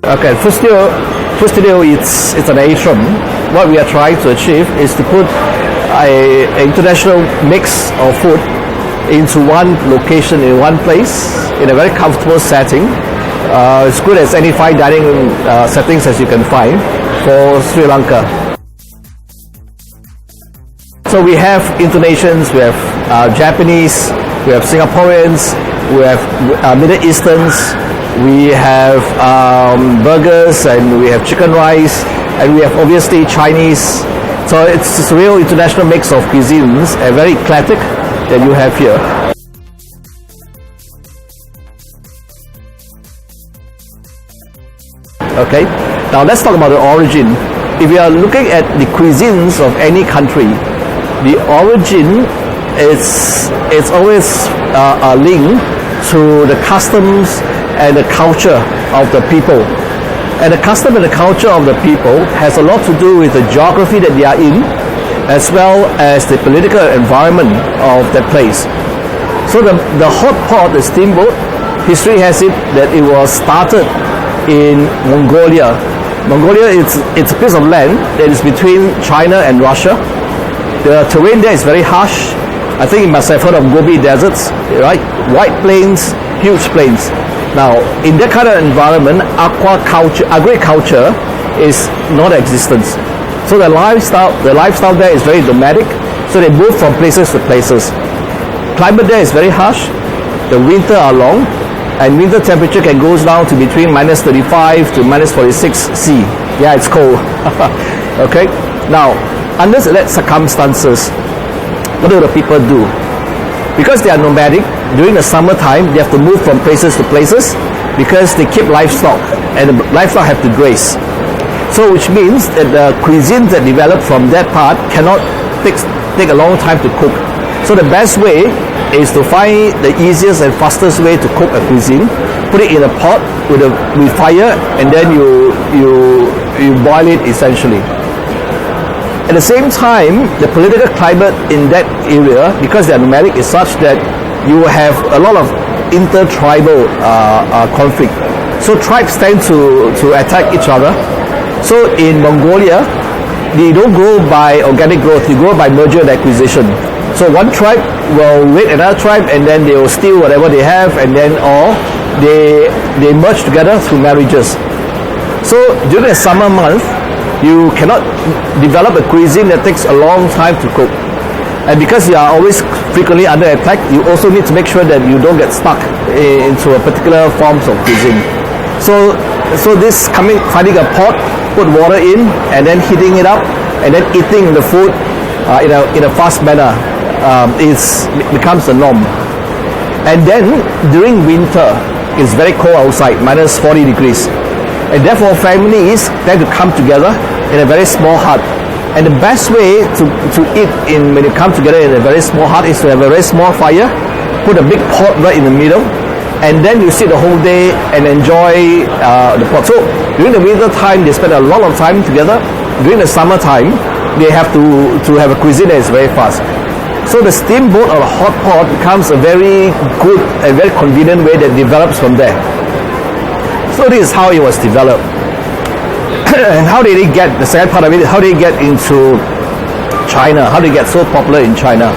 Okay, first studio it's an Asian. What we are trying to achieve is to put an international mix of food into one location in one place in a very comfortable setting. As good as any fine dining settings as you can find for Sri Lanka. So we have Indonesians, we have Japanese, we have Singaporeans, we have Middle Easterns, we have burgers, and we have chicken rice, and we have obviously Chinese. So it's a real international mix of cuisines, and very eclectic that you have here. Okay, now let's talk about the origin. If you are looking at the cuisines of any country, the origin it's always a link to the customs and the culture of the people. And the custom and the culture of the people has a lot to do with the geography that they are in, as well as the political environment of that place. So the hot pot, the steamboat, history has it that it was started in Mongolia. Mongolia, it's a piece of land that is between China and Russia. The terrain there is very harsh. I think you must have heard of Gobi deserts, right? White plains, huge plains. Now, in that kind of environment, agriculture is non-existent. So the lifestyle there is very nomadic. So they move from places to places. Climate there is very harsh. The winter are long, and winter temperature can go down to between -35 to -46 C. Yeah, it's cold. Okay. Now, under that circumstances, what do the people do? Because they are nomadic, during the summertime, they have to move from places to places because they keep livestock, and the livestock have to graze. So which means that the cuisines that develop from that part cannot take a long time to cook. So the best way is to find the easiest and fastest way to cook a cuisine, put it in a pot with fire, and then you boil it essentially. At the same time, the political climate in that area, because they are nomadic, is such that you have a lot of inter-tribal conflict. So tribes tend to attack each other. So in Mongolia, they don't grow by organic growth, they grow by merger and acquisition. So one tribe will raid another tribe, and then they will steal whatever they have, and then they merge together through marriages. So during the summer month, you cannot develop a cuisine that takes a long time to cook. And because you are always frequently under attack, you also need to make sure that you don't get stuck into a particular forms of cuisine. So this finding a pot, put water in, and then heating it up, and then eating the food in a fast manner becomes the norm. And then during winter, it's very cold outside, -40 degrees. And therefore families tend to come together in a very small hut. And the best way to eat when you come together in a very small hut is to have a very small fire, put a big pot right in the middle, and then you sit the whole day and enjoy the pot. So during the winter time, they spend a lot of time together. During the summer time, they have to have a cuisine that is very fast. So the steamboat or the hot pot becomes a very good and very convenient way that develops from there. So this is how it was developed. And how did it get, the second part of it, how did it get into China? How did it get so popular in China?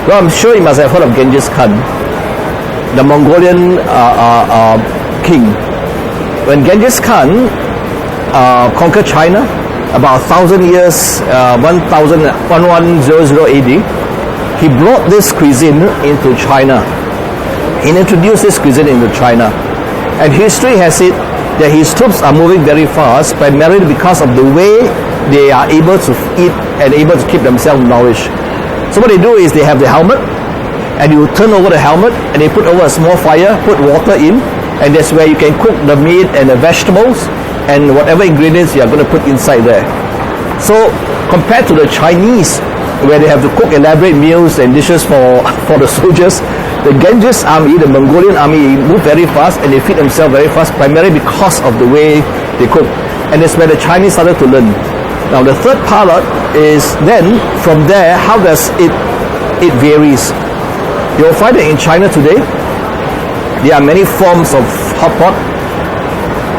Well, I'm sure you must have heard of Genghis Khan, the Mongolian king. When Genghis Khan conquered China, about 1,000 years, 1100 AD, he brought this cuisine into China. He introduced this cuisine into China. And history has it that his troops are moving very fast, primarily because of the way they are able to eat and able to keep themselves nourished. So what they do is they have the helmet, and you turn over the helmet, and they put over a small fire, put water in, and that's where you can cook the meat and the vegetables and whatever ingredients you are going to put inside there. So compared to the Chinese, where they have to cook elaborate meals and dishes for the soldiers, the Genghis army, the Mongolian army, move very fast and they feed themselves very fast, primarily because of the way they cook. And that's where the Chinese started to learn. Now the third part is then, from there, how does it varies. You'll find that in China today, there are many forms of hot pot.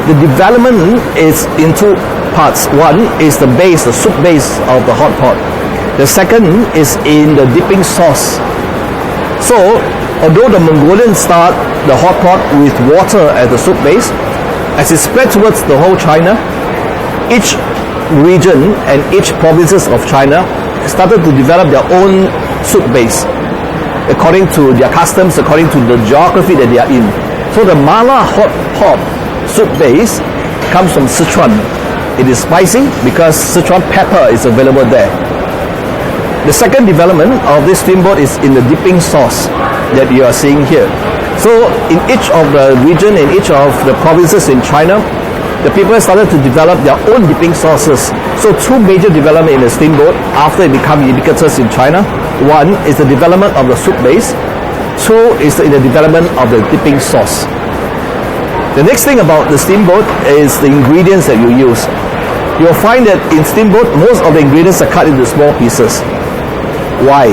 The development is in two parts. One is the base, the soup base of the hot pot. The second is in the dipping sauce. So, although the Mongolians start the hot pot with water as the soup base, as it spread towards the whole China, each region and each provinces of China started to develop their own soup base according to their customs, according to the geography that they are in. So the mala hot pot soup base comes from Sichuan. It is spicy because Sichuan pepper is available there. The second development of this steamboat is in the dipping sauce that you are seeing here. So in each of the region, in each of the provinces in China, the people started to develop their own dipping sauces. So two major developments in the steamboat after it became ubiquitous in China. One is the development of the soup base. Two is the development of the dipping sauce. The next thing about the steamboat is the ingredients that you use. You'll find that in steamboat, most of the ingredients are cut into small pieces. Why?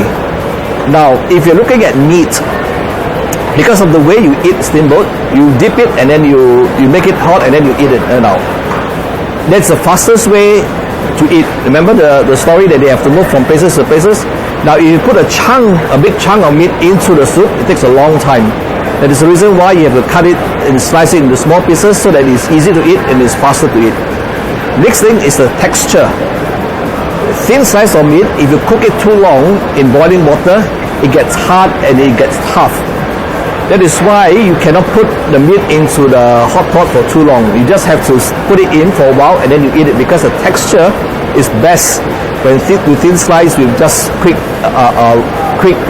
Now, if you're looking at meat, because of the way you eat steamboat, you dip it and then you make it hot and then you eat it now. That's the fastest way to eat. Remember the story that they have to move from places to places? Now if you put a big chunk of meat into the soup, it takes a long time. That is the reason why you have to cut it and slice it into small pieces so that it's easy to eat and it's faster to eat. Next thing is the texture. Thin slice of meat, if you cook it too long in boiling water, it gets hard and it gets tough. That is why you cannot put the meat into the hot pot for too long. You just have to put it in for a while and then you eat it, because the texture is best when thin slice with just quick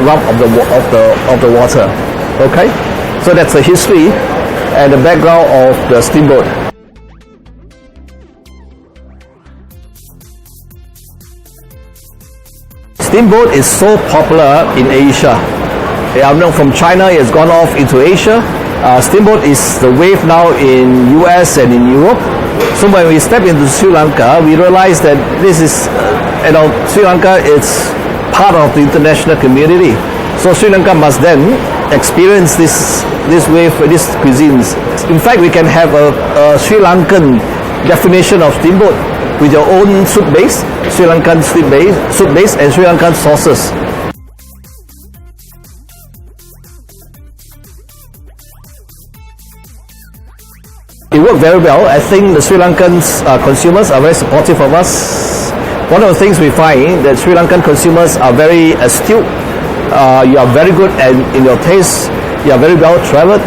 rub of the water. Okay, so that's the history and the background of the steamboat. Steamboat is so popular in Asia. From China, it has gone off into Asia. Steamboat is the wave now in US and in Europe. So when we step into Sri Lanka, we realize that this is, Sri Lanka is part of the international community. So Sri Lanka must then experience this wave, these cuisines. In fact, we can have a Sri Lankan definition of steamboat with your own soup base, Sri Lankan soup base, and Sri Lankan sauces. It worked very well. I think the Sri Lankan consumers are very supportive of us. One of the things we find that Sri Lankan consumers are very astute. You are very good in your taste. You are very well traveled.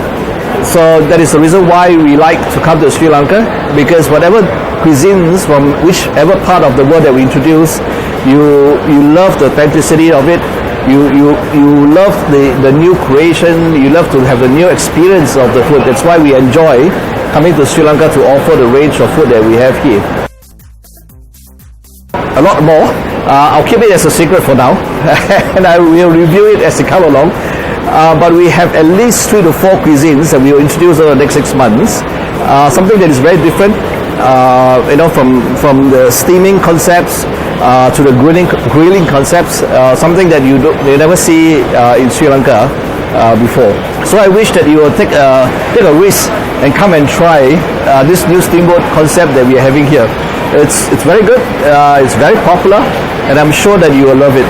So that is the reason why we like to come to Sri Lanka, because whatever cuisines from whichever part of the world that we introduce, you love the authenticity of it. You love the new creation. You love to have the new experience of the food. That's why we enjoy coming to Sri Lanka to offer the range of food that we have here. A lot more. I'll keep it as a secret for now, and I will review it as it comes along. But we have at least 3 to 4 cuisines that we will introduce over the next 6 months. Something that is very different, from the steaming concepts to the grilling concepts. Something that you never see in Sri Lanka before. So I wish that you will take a risk and come and try this new steamboat concept that we are having here. It's very good. It's very popular, and I'm sure that you will love it.